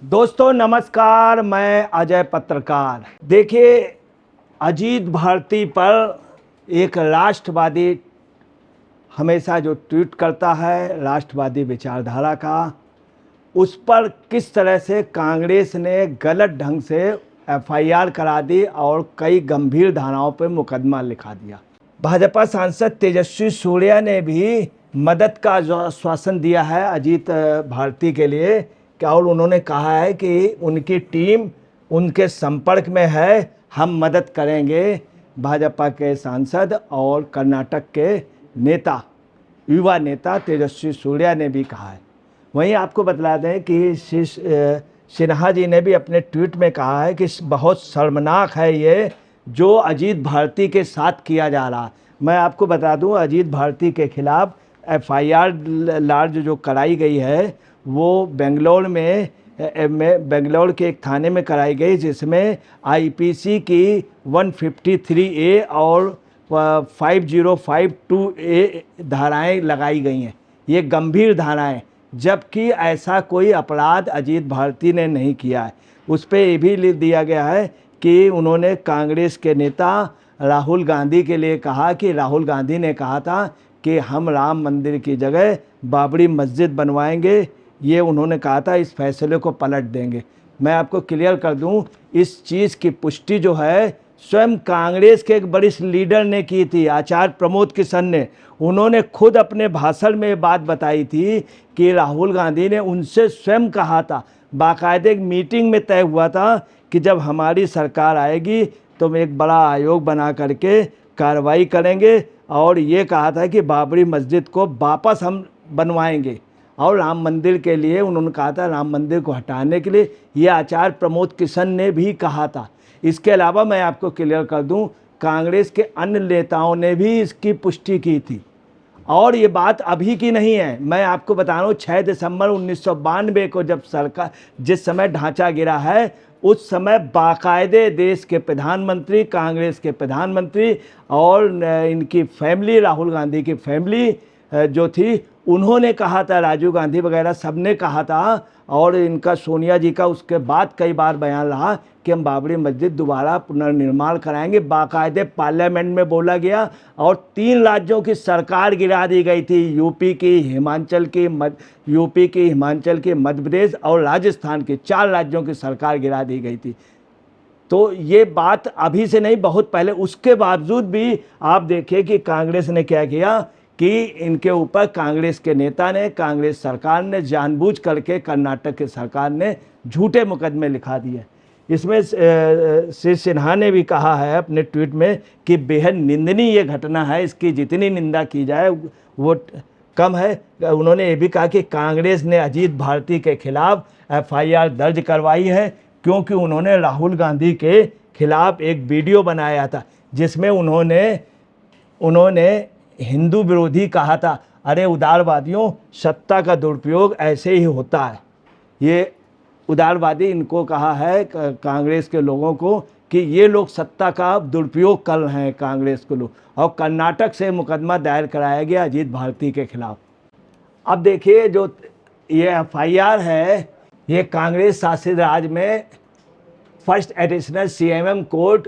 दोस्तों नमस्कार, मैं अजय पत्रकार। देखिए, अजीत भारती पर एक राष्ट्रवादी हमेशा जो ट्वीट करता है राष्ट्रवादी विचारधारा का, उस पर किस तरह से कांग्रेस ने गलत ढंग से एफआईआर करा दी और कई गंभीर धाराओं पर मुकदमा लिखा दिया। भाजपा सांसद तेजस्वी सूर्या ने भी मदद का आश्वासन दिया है अजीत भारती के लिए, और उन्होंने कहा है कि उनकी टीम उनके संपर्क में है, हम मदद करेंगे। भाजपा के सांसद और कर्नाटक के नेता, युवा नेता तेजस्वी सूर्या ने भी कहा है। वहीं आपको बतला दें कि सिन्हा जी ने भी अपने ट्वीट में कहा है कि बहुत शर्मनाक है ये जो अजीत भारती के साथ किया जा रहा। मैं आपको बता दूं, अजीत भारती के खिलाफ एफआईआर लार्ज जो कराई गई है वो बेंगलोर बेंगलोर के एक थाने में कराई गई, जिसमें आईपीसी की 153A और 5052A धाराएं लगाई गई हैं। ये गंभीर धाराएं, जबकि ऐसा कोई अपराध अजीत भारती ने नहीं किया है। उस पर ये भी लिख दिया गया है कि उन्होंने कांग्रेस के नेता राहुल गांधी के लिए कहा कि राहुल गांधी ने कहा था कि हम राम मंदिर की जगह बाबरी मस्जिद बनवाएंगे। ये उन्होंने कहा था, इस फैसले को पलट देंगे। मैं आपको क्लियर कर दूं, इस चीज़ की पुष्टि जो है स्वयं कांग्रेस के एक वरिष्ठ लीडर ने की थी, आचार्य प्रमोद किशन ने। उन्होंने खुद अपने भाषण में बात बताई थी कि राहुल गांधी ने उनसे स्वयं कहा था, बाकायदे एक मीटिंग में तय हुआ था कि जब हमारी सरकार आएगी तो एक बड़ा आयोग बना करके कार्रवाई करेंगे, और ये कहा था कि बाबरी मस्जिद को वापस हम बनवाएंगे। और राम मंदिर के लिए उन्होंने कहा था, राम मंदिर को हटाने के लिए ये आचार्य प्रमोद किशन ने भी कहा था। इसके अलावा मैं आपको क्लियर कर दूं, कांग्रेस के अन्य नेताओं ने भी इसकी पुष्टि की थी। और ये बात अभी की नहीं है, मैं आपको बता रहा हूँ 6 दिसंबर 1992 को जब सरकार, जिस समय ढांचा गिरा है, उस समय बाकायदे देश के प्रधानमंत्री, कांग्रेस के प्रधानमंत्री और इनकी फैमिली, राहुल गांधी की फैमिली जो थी, उन्होंने कहा था, राजीव गांधी वगैरह सब ने कहा था, और इनका सोनिया जी का उसके बाद कई बार बयान रहा कि हम बाबरी मस्जिद दोबारा पुनर्निर्माण कराएंगे। बाकायदे पार्लियामेंट में बोला गया, और 3 राज्यों की सरकार गिरा दी गई थी, यूपी की, हिमाचल की, मध्य प्रदेश और राजस्थान की 4 राज्यों की सरकार गिरा दी गई थी। तो ये बात अभी से नहीं, बहुत पहले। उसके बावजूद भी आप देखिए कि कांग्रेस ने क्या किया कि इनके ऊपर कांग्रेस के नेता ने, कांग्रेस सरकार ने जानबूझ करके कर्नाटक की सरकार ने झूठे मुकदमे लिखा दिए। इसमें श्री सिन्हा ने भी कहा है अपने ट्वीट में कि बेहद निंदनीय ये घटना है, इसकी जितनी निंदा की जाए वो कम है। उन्होंने ये भी कहा कि कांग्रेस ने अजीत भारती के खिलाफ एफआईआर दर्ज करवाई है, क्योंकि उन्होंने राहुल गांधी के खिलाफ एक वीडियो बनाया था जिसमें उन्होंने हिंदू विरोधी कहा था। अरे उदारवादियों, सत्ता का दुरुपयोग ऐसे ही होता है। ये उदारवादी इनको कहा है कांग्रेस के लोगों को कि ये लोग सत्ता का दुरुपयोग कर रहे हैं, कांग्रेस के लोग। और कर्नाटक से मुकदमा दायर कराया गया अजीत भारती के खिलाफ। अब देखिए, जो ये एफआईआर है, ये कांग्रेस शासित राज्य में first additional CMM court,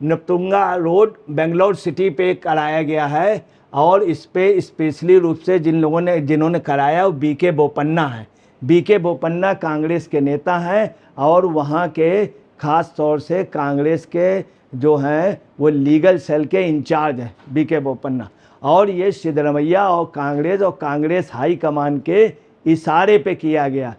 Nrupatunga road, Bangalore city पे कराया गया है। और इस पे स्पेशली रूप से जिन्होंने कराया वो बीके बोपन्ना है। बीके बोपन्ना कांग्रेस के नेता हैं, और वहाँ के ख़ास तौर से कांग्रेस के जो हैं वो लीगल सेल के इंचार्ज हैं, बीके बोपन्ना। और ये सिद्धरमैया और कांग्रेस हाई कमान के इशारे पे किया गया,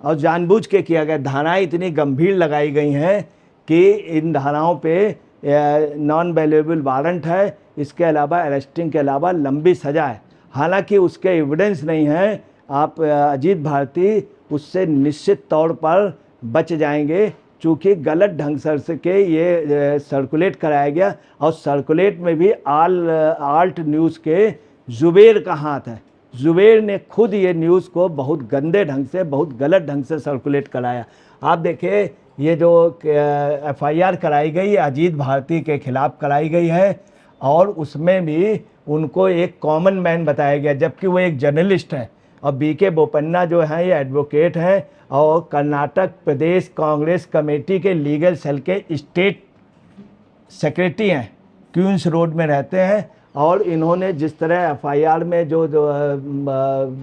और जानबूझ के किया गया। धाराएँ इतनी गंभीर लगाई गई हैं कि इन धाराओं पे नॉन वेल्युएबल वारंट है, इसके अलावा अरेस्टिंग के अलावा लंबी सज़ा है। हालांकि उसके एविडेंस नहीं है। आप अजीत भारती उससे निश्चित तौर पर बच जाएंगे, चूँकि गलत ढंग से के ये सर्कुलेट कराया गया। और सर्कुलेट में भी आल्ट न्यूज़ के जुबेर का हाथ है। जुबेर ने खुद ये न्यूज़ को बहुत गंदे ढंग से, बहुत गलत ढंग से सर्कुलेट कराया। आप देखिए, ये जो एफआईआर कराई गई अजीत भारती के खिलाफ कराई गई है, और उसमें भी उनको एक कॉमन मैन बताया गया, जबकि वो एक जर्नलिस्ट है। और बीके बोपन्ना जो हैं ये एडवोकेट हैं और कर्नाटक प्रदेश कांग्रेस कमेटी के लीगल सेल के स्टेट सेक्रेटरी हैं, क्वींस रोड में रहते हैं। और इन्होंने जिस तरह एफआईआर में जो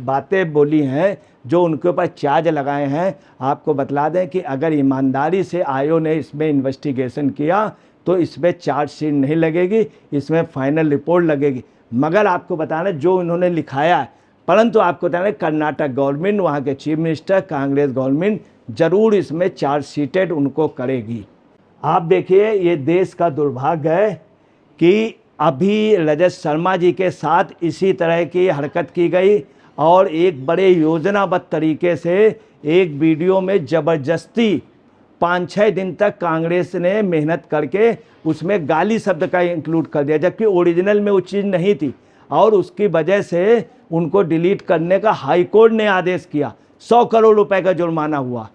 बातें बोली हैं, जो उनके ऊपर चार्ज लगाए हैं, आपको बतला दें कि अगर ईमानदारी से आयोग ने इसमें इन्वेस्टिगेशन किया तो इसमें चार्जशीट नहीं लगेगी, इसमें फाइनल रिपोर्ट लगेगी। मगर आपको बताना जो इन्होंने लिखाया है, परंतु आपको बताना कर्नाटक गवर्नमेंट, वहाँ के चीफ मिनिस्टर, कांग्रेस गवर्नमेंट ज़रूर इसमें चार्जशीटेड उनको करेगी। आप देखिए ये देश का दुर्भाग्य है कि अभी रजत शर्मा जी के साथ इसी तरह की हरकत की गई और एक बड़े योजनाबद्ध तरीके से एक वीडियो में ज़बरदस्ती 5-6 दिन तक कांग्रेस ने मेहनत करके उसमें गाली शब्द का इंक्लूड कर दिया, जबकि ओरिजिनल में वो चीज़ नहीं थी। और उसकी वजह से उनको डिलीट करने का हाई कोर्ट ने आदेश किया। 100 करोड़ रुपए का जुर्माना हुआ,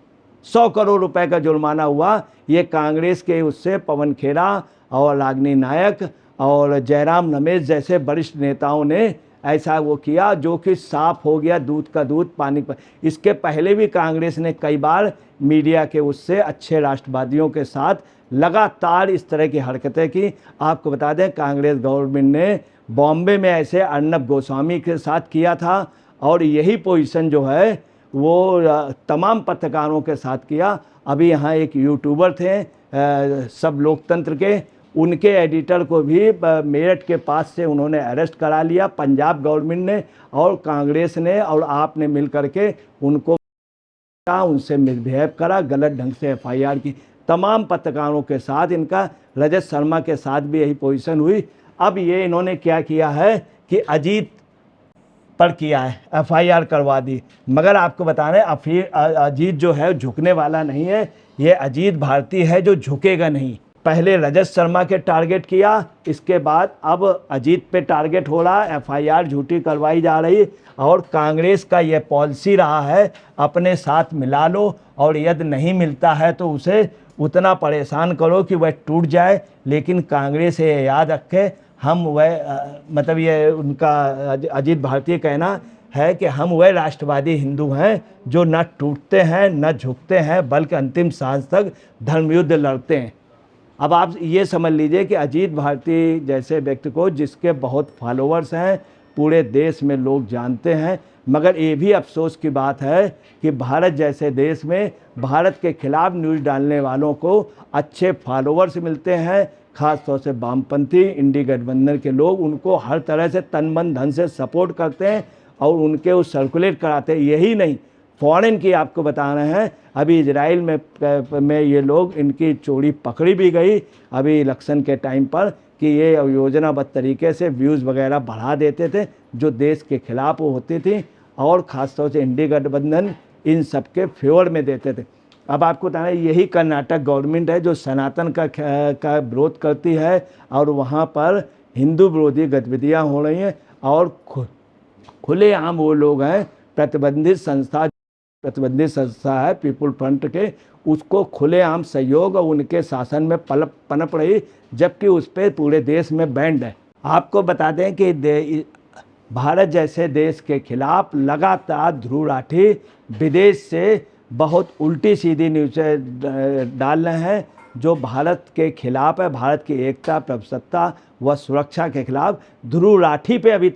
100 करोड़ रुपए का जुर्माना हुआ। ये कांग्रेस के उससे पवन खेरा और रागिनी नायक और जयराम रमेश जैसे वरिष्ठ नेताओं ने ऐसा वो किया, जो कि साफ हो गया दूध का दूध पानी पर। इसके पहले भी कांग्रेस ने कई बार मीडिया के उससे अच्छे राष्ट्रवादियों के साथ लगातार इस तरह की हरकतें की। आपको बता दें कांग्रेस गवर्नमेंट ने बॉम्बे में ऐसे अर्नब गोस्वामी के साथ किया था और यही पोजीशन जो है वो तमाम पत्रकारों के साथ किया। अभी यहाँ एक यूट्यूबर थे सब लोकतंत्र के, उनके एडिटर को भी मेरठ के पास से उन्होंने अरेस्ट करा लिया, पंजाब गवर्नमेंट ने और कांग्रेस ने और आपने मिल करके उनको उनसे मिसबिहेव करा, गलत ढंग से एफआईआर की। तमाम पत्रकारों के साथ इनका, रजत शर्मा के साथ भी यही पोजीशन हुई। अब ये इन्होंने क्या किया है कि अजीत पर किया है, एफआईआर करवा दी। मगर आपको बता रहे हैं अजीत जो है झुकने वाला नहीं है, ये अजीत भारती है जो झुकेगा नहीं। पहले रजत शर्मा के टारगेट किया, इसके बाद अब अजीत पे टारगेट हो रहा, एफआईआर झूठी करवाई जा रही। और कांग्रेस का ये पॉलिसी रहा है अपने साथ मिला लो और यदि नहीं मिलता है तो उसे उतना परेशान करो कि वह टूट जाए। लेकिन कांग्रेस ये याद रखे, हम वह मतलब ये उनका अजीत भारती कहना है कि हम वह राष्ट्रवादी हिंदू हैं जो न टूटते हैं न झुकते हैं, बल्कि अंतिम सांस तक धर्मयुद्ध लड़ते हैं। अब आप ये समझ लीजिए कि अजीत भारती जैसे व्यक्ति को, जिसके बहुत फॉलोअर्स हैं, पूरे देश में लोग जानते हैं, मगर ये भी अफसोस की बात है कि भारत जैसे देश में भारत के खिलाफ न्यूज़ डालने वालों को अच्छे फॉलोअर्स मिलते हैं। ख़ास तौर से वामपंथी इंडी गठबंधन के लोग उनको हर तरह से तन मन धन से सपोर्ट करते हैं और उनके वो सर्कुलेट कराते हैं। यही नहीं, फॉरेन की आपको बता रहे हैं, अभी इजराइल में ये लोग, इनकी चोरी पकड़ी भी गई अभी इलेक्शन के टाइम पर कि ये योजनाबद्ध तरीके से व्यूज़ वगैरह बढ़ा देते थे जो देश के खिलाफ होती थी और ख़ासतौर से इंडी गठबंधन इन सब के फेवर में देते थे। अब आपको बताना यही कर्नाटक गवर्नमेंट है जो सनातन का विरोध करती है और वहाँ पर हिंदू विरोधी गतिविधियाँ हो रही हैं और खुलेआम वो लोग हैं, प्रतिबंधित संस्था है पीपुल फ्रंट के, उसको खुलेआम सहयोग और उनके शासन में पनप रही, जबकि उस पर पूरे देश में बैंड है। आपको बता दें कि भारत जैसे देश के खिलाफ लगातार ध्रुव राठी विदेश से बहुत उल्टी सीधी न्यूज़ें डाल रहे हैं जो भारत के खिलाफ है, भारत की एकता, प्रभुसत्ता व सुरक्षा के खिलाफ। ध्रुव राठी पे अभी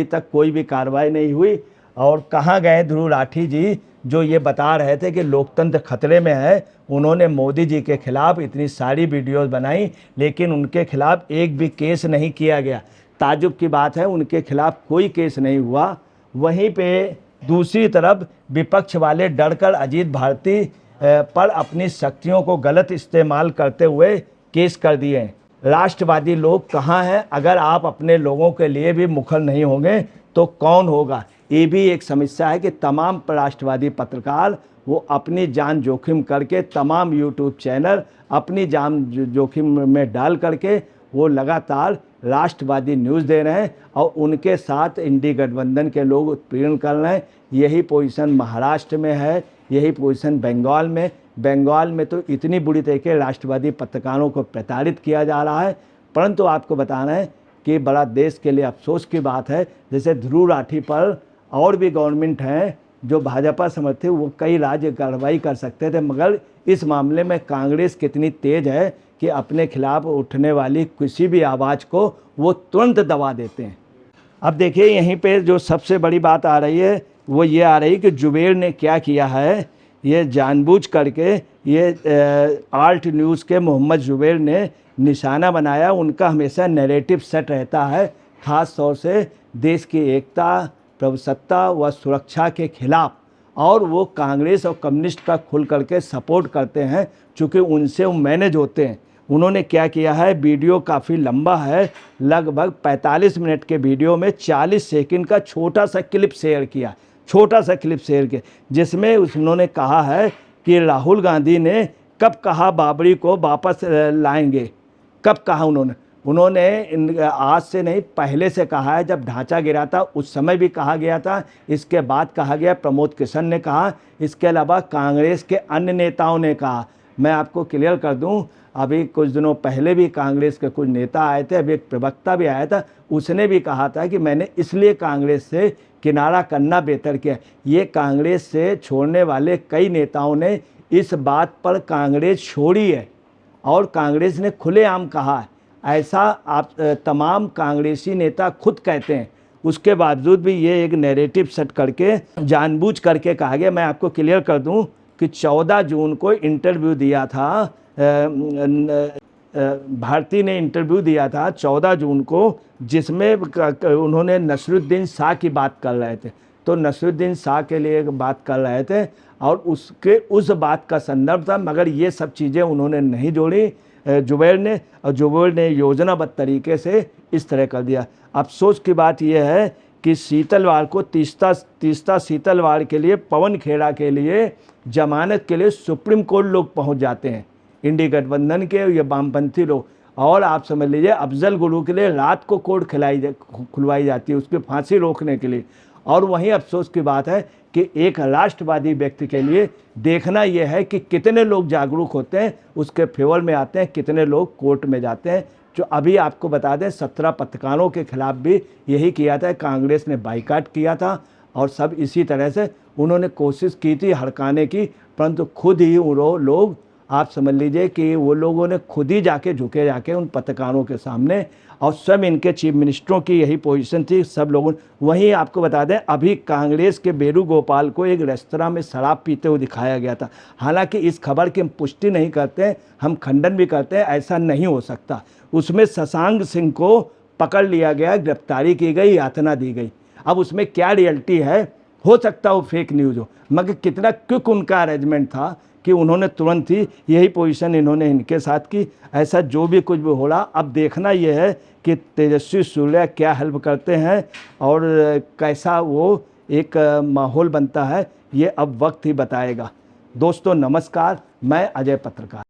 तक कोई भी कार्रवाई नहीं हुई। और कहाँ गए ध्रुव राठी जी जो ये बता रहे थे कि लोकतंत्र खतरे में है। उन्होंने मोदी जी के खिलाफ इतनी सारी वीडियोस बनाई, लेकिन उनके खिलाफ एक भी केस नहीं किया गया। ताज्जुब की बात है, उनके खिलाफ कोई केस नहीं हुआ। वहीं पे दूसरी तरफ विपक्ष वाले डरकर अजीत भारती पर अपनी शक्तियों को गलत इस्तेमाल करते हुए केस कर दिए हैं। राष्ट्रवादी लोग कहाँ हैं? अगर आप अपने लोगों के लिए भी मुखर नहीं होंगे तो कौन होगा? ये भी एक समस्या है कि तमाम राष्ट्रवादी पत्रकार वो अपनी जान जोखिम करके, तमाम यूट्यूब चैनल अपनी जान जोखिम में डाल करके वो लगातार राष्ट्रवादी न्यूज़ दे रहे हैं और उनके साथ इंडी गठबंधन के लोग उत्पीड़न कर रहे हैं। यही पोजीशन महाराष्ट्र में है, यही पोजीशन बंगाल में तो इतनी बुरी तरीके राष्ट्रवादी पत्रकारों को प्रताड़ित किया जा रहा है। परंतु आपको बताना है कि बड़ा देश के लिए अफसोस की बात है, जैसे ध्रुव राठी पर और भी गवर्नमेंट हैं जो भाजपा समर्थित, वो कई राज्य कार्रवाई कर सकते थे, मगर इस मामले में कांग्रेस कितनी तेज है कि अपने खिलाफ उठने वाली किसी भी आवाज़ को वो तुरंत दबा देते हैं। अब देखिए यहीं पे जो सबसे बड़ी बात आ रही है वो ये आ रही कि जुबेर ने क्या किया है, ये जानबूझ करके ये आल्ट न्यूज़ के मोहम्मद जुबेर ने निशाना बनाया। उनका हमेशा नैरेटिव सेट रहता है, ख़ास तौर से देश की एकता, प्रभुसत्ता व सुरक्षा के खिलाफ, और वो कांग्रेस और कम्युनिस्ट का खुल करके सपोर्ट करते हैं चूँकि उनसे वो मैनेज होते हैं। उन्होंने क्या किया है, वीडियो काफ़ी लंबा है, लगभग 45 मिनट के वीडियो में 40 सेकंड का छोटा सा क्लिप शेयर किया, जिसमें उन्होंने कहा है कि राहुल गांधी ने कब कहा बाबरी को वापस लाएंगे, कब कहा उन्होंने आज से नहीं पहले से कहा है। जब ढांचा गिरा था उस समय भी कहा गया था, इसके बाद कहा गया, प्रमोद किशन ने कहा, इसके अलावा कांग्रेस के अन्य नेताओं ने कहा। मैं आपको क्लियर कर दूं, अभी कुछ दिनों पहले भी कांग्रेस के कुछ नेता आए थे, अभी एक प्रवक्ता भी आया था, उसने भी कहा था कि मैंने इसलिए कांग्रेस से किनारा करना बेहतर किया। ये कांग्रेस से छोड़ने वाले कई नेताओं ने इस बात पर कांग्रेस छोड़ी है और कांग्रेस ने खुलेआम कहा है, ऐसा आप तमाम कांग्रेसी नेता खुद कहते हैं। उसके बावजूद भी ये एक नैरेटिव सेट करके जानबूझ करके कहा गया। मैं आपको क्लियर कर दूं कि 14 जून को इंटरव्यू दिया था, भारती ने इंटरव्यू दिया था 14 जून को, जिसमें उन्होंने नसरुद्दीन शाह की बात कर रहे थे। तो नसरुद्दीन शाह के लिए बात कर रहे थे और उस बात का संदर्भ था, मगर ये सब चीज़ें उन्होंने नहीं जोड़ी जुबैर ने, और जुबैर ने योजनाबद्ध तरीके से इस तरह कर दिया। अफसोस की बात यह है कि शीतलवाड़ को तीस्ता शीतलवाड़ के लिए, पवन खेड़ा के लिए जमानत के लिए सुप्रीम कोर्ट लोग पहुंच जाते हैं, इंडी गठबंधन के या वामपंथी लोग, और आप समझ लीजिए अफजल गुरु के लिए रात को कोर्ट खुलवाई जाती है उसकी फांसी रोकने के लिए। और वहीं अफसोस की बात है कि एक राष्ट्रवादी व्यक्ति के लिए देखना यह है कि कितने लोग जागरूक होते हैं, उसके फेवर में आते हैं, कितने लोग कोर्ट में जाते हैं। जो अभी आपको बता दें 17 पत्रकारों के खिलाफ भी यही किया था, कांग्रेस ने बाइकाट किया था और सब इसी तरह से उन्होंने कोशिश की थी हड़काने की, परंतु खुद ही वो लोग, आप समझ लीजिए कि वो लोगों ने खुद ही जाके उन पत्रकारों के सामने, और सब इनके चीफ मिनिस्टरों की यही पोजीशन थी, सब लोगों। वहीं आपको बता दें अभी कांग्रेस के वेणुगोपाल को एक रेस्तरां में शराब पीते हुए दिखाया गया था। हालांकि इस खबर की हम पुष्टि नहीं करते, हम खंडन भी करते हैं, ऐसा नहीं हो सकता। उसमें शशांक सिंह को पकड़ लिया गया, गिरफ्तारी की गई, यातना दी गई। अब उसमें क्या रियलिटी है, हो सकता है वो फेक न्यूज़ हो, मगर कितना क्विक उनका अरेंजमेंट था कि उन्होंने तुरंत ही यही पोजीशन इन्होंने इनके साथ की। ऐसा जो भी कुछ भी हो रहा, अब देखना यह है कि तेजस्वी सूर्या क्या हेल्प करते हैं और कैसा वो एक माहौल बनता है, ये अब वक्त ही बताएगा। दोस्तों नमस्कार, मैं अजय पत्रकार।